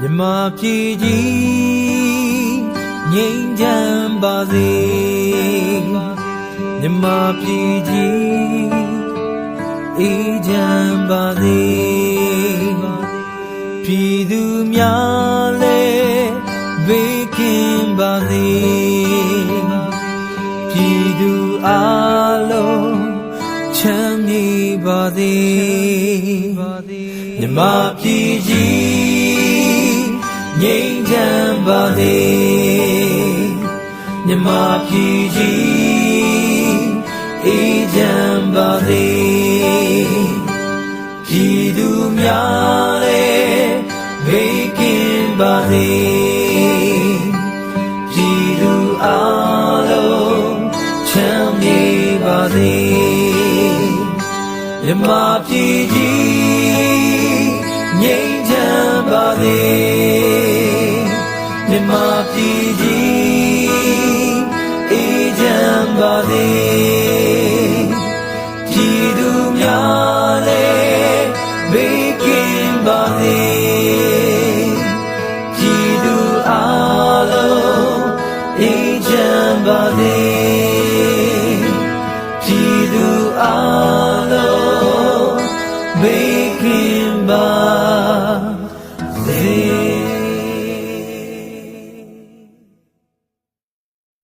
မြန်မာပြည်ကြီးငြိမ်းချမ်းပါစေမြန်မာပြည်ကြီးအေးချမ်းပါစေပြည်သူများလည်းဘေးကင်းပါစေပြည်သူအားလုံးချမ်းမြေပါစေမြန်မာပြည်ကြီးငြိမ်းချမ်းပါစေမြန်မာပြည်ကြီးအေးချမ်းပါစေပြည်သူများလည်းဘေးကင်းပါစေပြည်သူအားလုံးချမ်းမြေပါစေမြန်မာပြည်ကြီးငြိမ်းချမ်းပါစေမြန်မာပြည်ကြီး